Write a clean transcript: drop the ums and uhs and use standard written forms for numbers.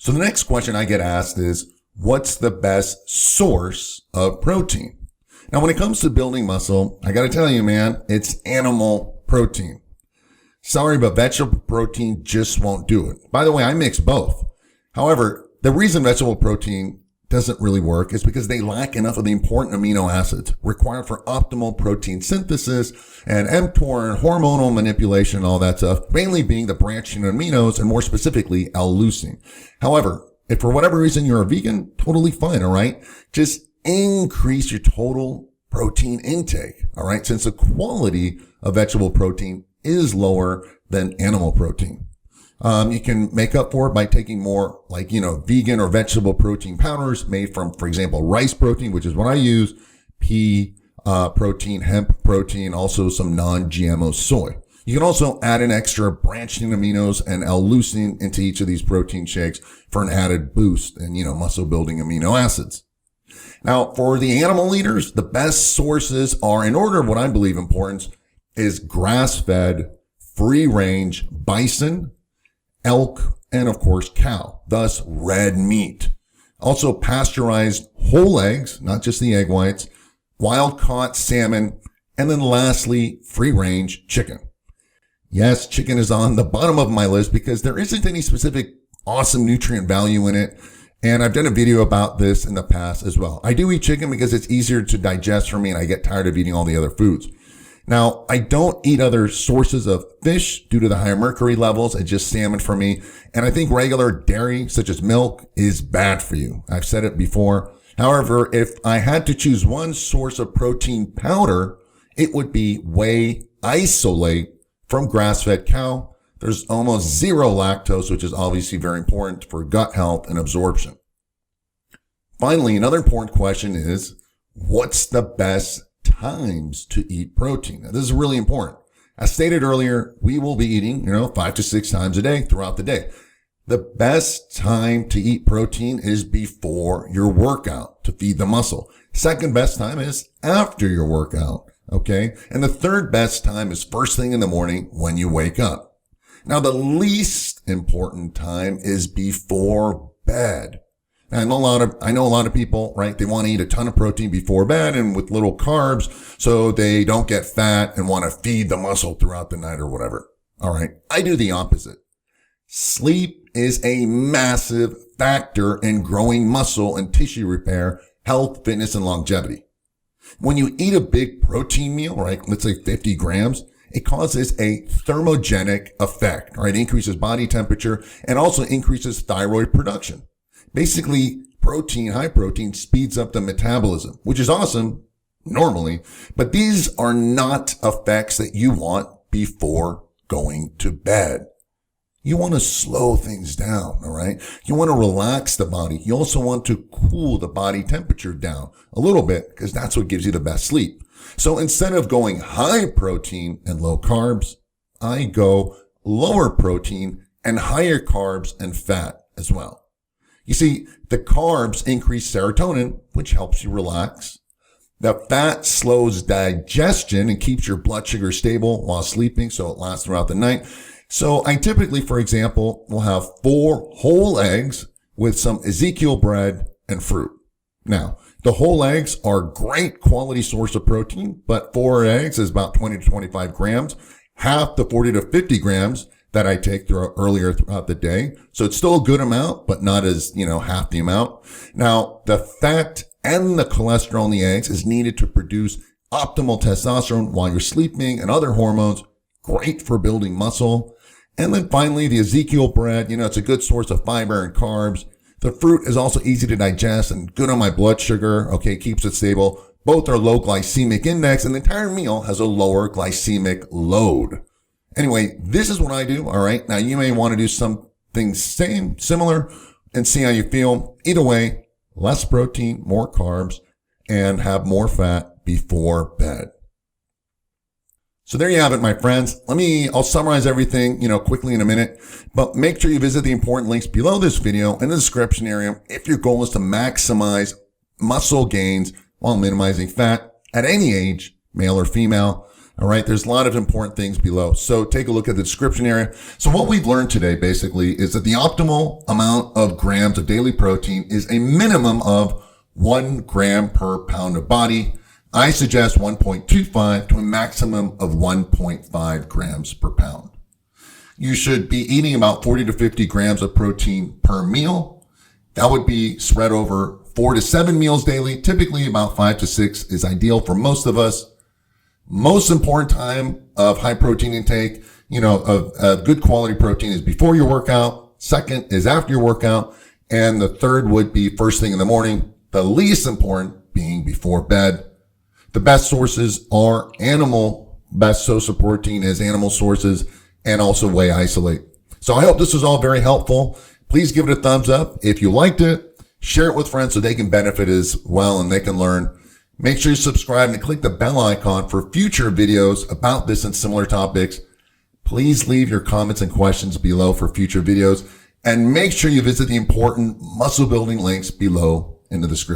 So the next question I get asked is, what's the best source of protein? Now, when it comes to building muscle, I got to tell you, man, it's animal protein. Sorry, but vegetable protein just won't do it. By the way, I mix both. However, the reason vegetable protein doesn't really work is because they lack enough of the important amino acids required for optimal protein synthesis and mTOR and hormonal manipulation and all that stuff, mainly being the branching aminos and more specifically L-leucine. However, if for whatever reason you're a vegan, totally fine, all right? Just increase your total protein intake, all right? Since the quality of vegetable protein is lower than animal protein. You can make up for it by taking more vegan or vegetable protein powders made from, for example, rice protein, which is what I use, pea protein, hemp protein, also some non-GMO soy. You can also add an extra branching aminos and L-leucine into each of these protein shakes for an added boost and, muscle building amino acids. Now, for the animal eaters, the best sources are, in order of what I believe importance, is grass-fed, free-range bison, elk, and of course cow, thus red meat. Also pasteurized whole eggs, not just the egg whites, wild-caught salmon, and then lastly, free-range chicken. Yes, chicken is on the bottom of my list because there isn't any specific awesome nutrient value in it. And I've done a video about this in the past as well. I do eat chicken because it's easier to digest for me and I get tired of eating all the other foods. Now, I don't eat other sources of fish due to the higher mercury levels. It's just salmon for me. And I think regular dairy, such as milk, is bad for you. I've said it before. However, if I had to choose one source of protein powder, it would be whey isolate from grass-fed cow. There's almost zero lactose, which is obviously very important for gut health and absorption. Finally, another important question is, what's the best times to eat protein? Now, this is really important. As stated earlier, we will be eating, 5 to 6 times a day throughout the day. The best time to eat protein is before your workout to feed the muscle. Second best time is after your workout. Okay. And the third best time is first thing in the morning when you wake up. Now, the least important time is before bed. Now, I know a lot of people, right? They want to eat a ton of protein before bed and with little carbs so they don't get fat and want to feed the muscle throughout the night or whatever. All right. I do the opposite. Sleep is a massive factor in growing muscle and tissue repair, health, fitness, and longevity. When you eat a big protein meal, right, let's say 50 grams, it causes a thermogenic effect, right? It increases body temperature and also increases thyroid production. Basically, high protein speeds up the metabolism, which is awesome normally, but these are not effects that you want before going to bed. You want to slow things down, all right? You want to relax the body. You also want to cool the body temperature down a little bit because that's what gives you the best sleep. So instead of going high protein and low carbs, I go lower protein and higher carbs and fat as well. You see, the carbs increase serotonin, which helps you relax. The fat slows digestion and keeps your blood sugar stable while sleeping, so it lasts throughout the night. So I typically, for example, will have 4 whole eggs with some Ezekiel bread and fruit. Now, the whole eggs are a great quality source of protein, but 4 eggs is about 20 to 25 grams, half the 40 to 50 grams that I take earlier throughout the day. So it's still a good amount, but not as, half the amount. Now, the fat and the cholesterol in the eggs is needed to produce optimal testosterone while you're sleeping and other hormones, great for building muscle. And then finally, the Ezekiel bread, it's a good source of fiber and carbs. The fruit is also easy to digest and good on my blood sugar. Okay, keeps it stable. Both are low glycemic index and the entire meal has a lower glycemic load. Anyway, this is what I do. All right. Now you may want to do something similar and see how you feel. Either way, less protein, more carbs, and have more fat before bed. So there you have it, my friends. I'll summarize everything, quickly in a minute, but make sure you visit the important links below this video in the description area if your goal is to maximize muscle gains while minimizing fat at any age, male or female. All right. There's a lot of important things below. So take a look at the description area. So what we've learned today basically is that the optimal amount of grams of daily protein is a minimum of 1 gram per pound of body. I suggest 1.25 to a maximum of 1.5 grams per pound. You should be eating about 40 to 50 grams of protein per meal. That would be spread over 4 to 7 meals daily. Typically about 5 to 6 is ideal for most of us. Most important time of high protein intake, of good quality protein is before your workout. Second is after your workout. And the third would be first thing in the morning. The least important being before bed. The best sources are best source of protein is animal sources and also whey isolate. So I hope this was all very helpful. Please give it a thumbs up. If you liked it, share it with friends so they can benefit as well and they can learn. Make sure you subscribe and click the bell icon for future videos about this and similar topics. Please leave your comments and questions below for future videos and make sure you visit the important muscle building links below in the description.